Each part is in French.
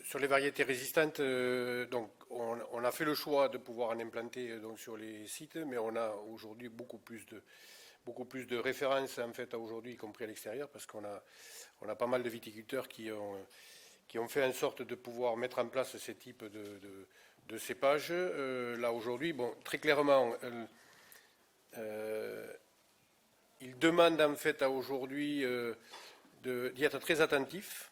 sur les variétés résistantes, donc on a fait le choix de pouvoir en implanter donc sur les sites, mais on a aujourd'hui beaucoup plus de références en fait à aujourd'hui, y compris à l'extérieur, parce on a pas mal de viticulteurs qui ont fait en sorte de pouvoir mettre en place ces types de cépages. Là aujourd'hui, bon, très clairement, ils demandent en fait à aujourd'hui d'y être très attentifs.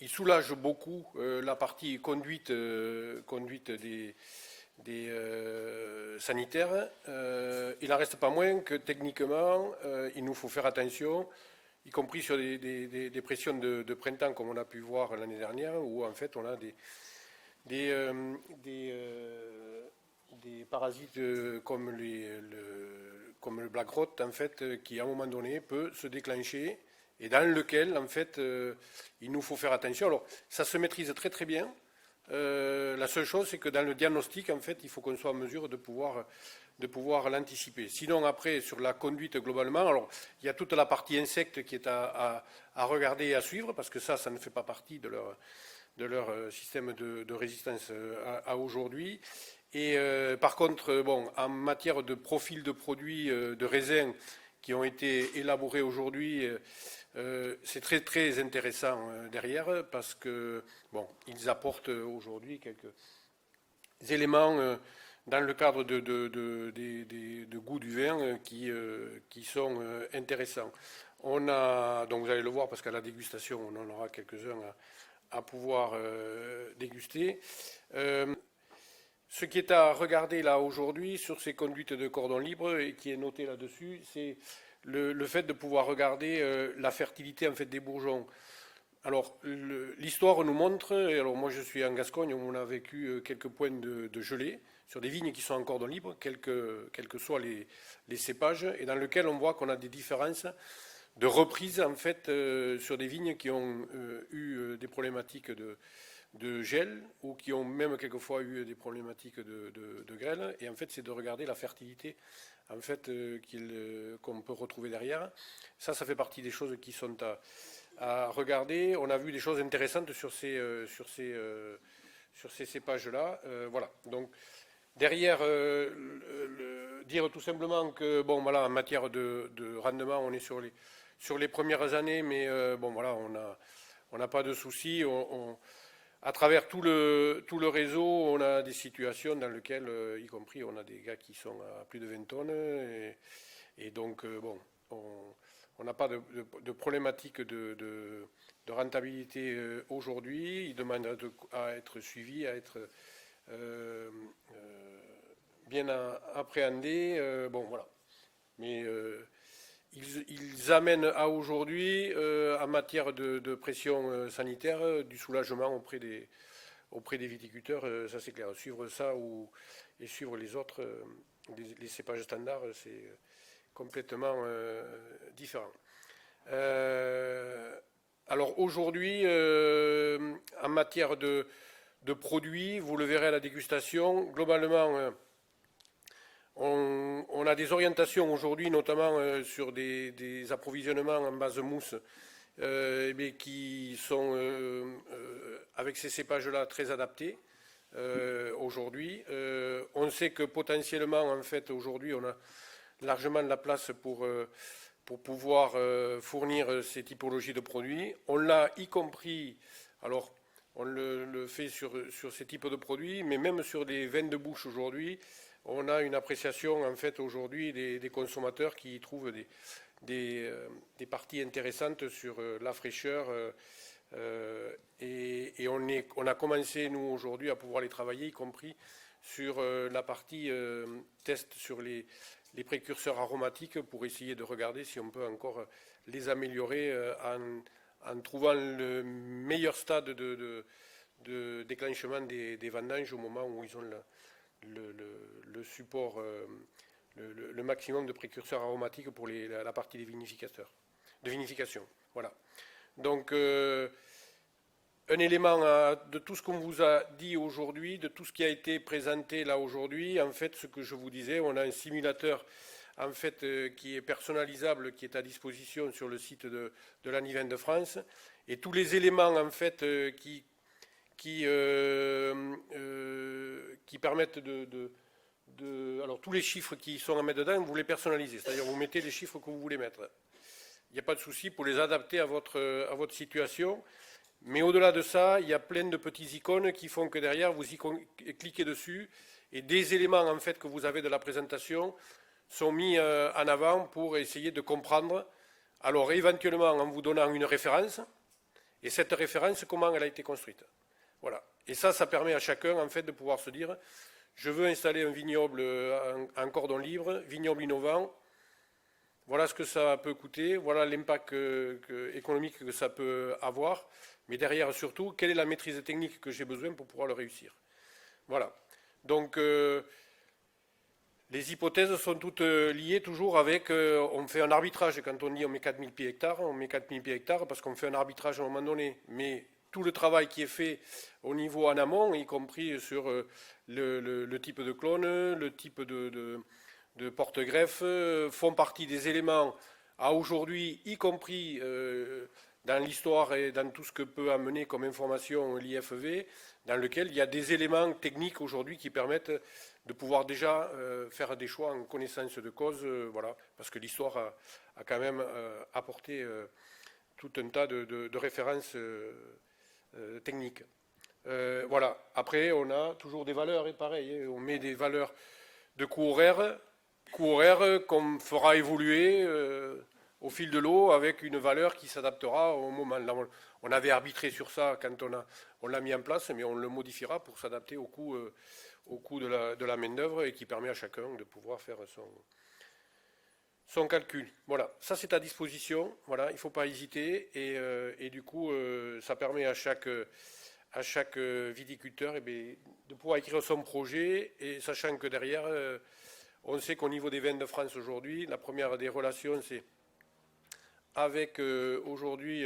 Il soulage beaucoup la partie conduite des sanitaires. Il n'en reste pas moins que techniquement, il nous faut faire attention, y compris sur des pressions de printemps, comme on a pu voir l'année dernière, où en fait on a des, des parasites comme le black rot, en fait, qui à un moment donné peut se déclencher et dans lequel, en fait, il nous faut faire attention. Alors, ça se maîtrise très très bien. La seule chose, c'est que dans le diagnostic, en fait, il faut qu'on soit en mesure de pouvoir l'anticiper. Sinon, après, sur la conduite globalement, alors, il y a toute la partie insecte qui est à regarder et à suivre, parce que ça ne fait pas partie de leur système de résistance à aujourd'hui. Et par contre, bon, en matière de profil de produits de raisin qui ont été élaborés aujourd'hui, c'est très très intéressant derrière parce que bon, ils apportent aujourd'hui quelques éléments dans le cadre de goût du vin qui sont intéressants. On a, donc vous allez le voir parce qu'à la dégustation, on en aura quelques-uns à pouvoir déguster. Ce qui est à regarder là aujourd'hui sur ces conduites de cordon libre et qui est noté là-dessus, c'est le fait de pouvoir regarder la fertilité en fait des bourgeons. Alors l'histoire nous montre, et alors moi je suis en Gascogne où on a vécu quelques points de gelée sur des vignes qui sont en cordon libre, quels que soient les cépages, et dans lequel on voit qu'on a des différences de reprise en fait sur des vignes qui ont eu des problématiques de gel ou qui ont même quelquefois eu des problématiques de grêle. Et en fait, c'est de regarder la fertilité en fait, qu'on peut retrouver derrière. Ça fait partie des choses qui sont à regarder. On a vu des choses intéressantes sur ces cépages-là. Voilà. Donc, derrière, dire tout simplement que, bon, voilà, en matière de rendement, on est sur les premières années, mais bon, voilà, on n'a pas de soucis. À travers tout le réseau, on a des situations dans lesquelles, y compris, on a des gars qui sont à plus de 20 tonnes. Et donc, bon, on n'a pas de problématique de rentabilité aujourd'hui. Ils demandent à être suivis, à être bien appréhendés. Bon, voilà. Mais ils amènent à aujourd'hui, en matière de pression sanitaire, du soulagement auprès des viticulteurs, ça c'est clair. Suivre ça et suivre les autres, les cépages standards, c'est complètement différent. Alors aujourd'hui, en matière de produits, vous le verrez à la dégustation, globalement, on a des orientations aujourd'hui, notamment sur des approvisionnements en base mousse, mais qui sont, avec ces cépages-là, très adaptés aujourd'hui. On sait que potentiellement, en fait, aujourd'hui, on a largement de la place pour pouvoir fournir ces typologies de produits. On l'a y compris, alors on le fait sur ces types de produits, mais même sur des vins de bouche aujourd'hui, on a une appréciation en fait aujourd'hui des consommateurs qui trouvent des parties intéressantes sur la fraîcheur et on a commencé nous aujourd'hui à pouvoir les travailler, y compris sur la partie test sur les précurseurs aromatiques pour essayer de regarder si on peut encore les améliorer en trouvant le meilleur stade de déclenchement des vendanges au moment où ils ont le support, le maximum de précurseurs aromatiques pour la partie des vinificateurs, de vinification. Voilà. Donc, un élément de tout ce qu'on vous a dit aujourd'hui, de tout ce qui a été présenté là aujourd'hui, en fait, ce que je vous disais, on a un simulateur en fait, qui est personnalisable, qui est à disposition sur le site de l'ANIVIN de France, et tous les éléments en fait, qui qui permettent alors tous les chiffres qui sont à mettre dedans, vous les personnalisez, c'est-à-dire vous mettez les chiffres que vous voulez mettre. Il n'y a pas de souci pour les adapter à votre situation. Mais au-delà de ça, il y a plein de petites icônes qui font que derrière, vous cliquez dessus et des éléments en fait que vous avez de la présentation sont mis en avant pour essayer de comprendre. Alors éventuellement en vous donnant une référence et cette référence, comment elle a été construite. Voilà. Et ça permet à chacun en fait de pouvoir se dire, je veux installer un vignoble en cordon libre, vignoble innovant. Voilà ce que ça peut coûter, voilà l'impact économique que ça peut avoir, mais derrière surtout, quelle est la maîtrise technique que j'ai besoin pour pouvoir le réussir. Voilà. Donc, les hypothèses sont toutes liées toujours avec, on fait un arbitrage, quand on dit on met 4000 pieds hectares, on met 4000 pieds hectares parce qu'on fait un arbitrage à un moment donné, mais tout le travail qui est fait au niveau en amont, y compris sur le type de clone, le type de porte-greffe, font partie des éléments à aujourd'hui, y compris dans l'histoire et dans tout ce que peut amener comme information l'IFV, dans lequel il y a des éléments techniques aujourd'hui qui permettent de pouvoir déjà faire des choix en connaissance de cause, voilà, parce que l'histoire a quand même apporté tout un tas de références techniques. Voilà. Après, on a toujours des valeurs, et pareil, on met des valeurs de coût horaire qu'on fera évoluer au fil de l'eau avec une valeur qui s'adaptera au moment. Là, on avait arbitré sur ça quand on l'a mis en place, mais on le modifiera pour s'adapter au coût de la main-d'œuvre et qui permet à chacun de pouvoir faire son calcul. Voilà, ça c'est à disposition, voilà, il ne faut pas hésiter et du coup ça permet à chaque viticulteur de pouvoir écrire son projet et sachant que derrière on sait qu'au niveau des vins de France aujourd'hui, la première des relations c'est avec aujourd'hui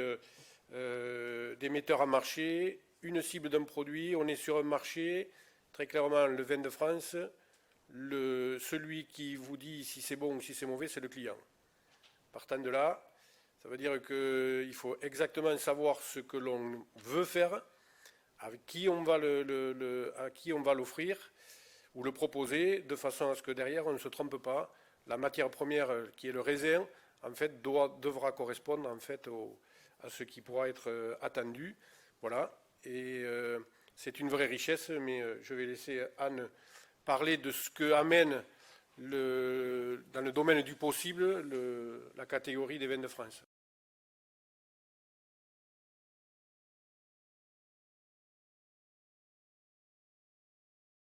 des metteurs en marché, une cible d'un produit, on est sur un marché, très clairement le vin de France, celui qui vous dit si c'est bon ou si c'est mauvais, c'est le client. Partant de là, ça veut dire qu'il faut exactement savoir ce que l'on veut faire, avec qui on va à qui on va l'offrir ou le proposer, de façon à ce que derrière on ne se trompe pas. La matière première qui est le raisin, en fait, devra correspondre en fait à ce qui pourra être attendu. Voilà. Et c'est une vraie richesse, mais je vais laisser Anne parler de ce que amène dans le domaine du possible la catégorie des vins de France.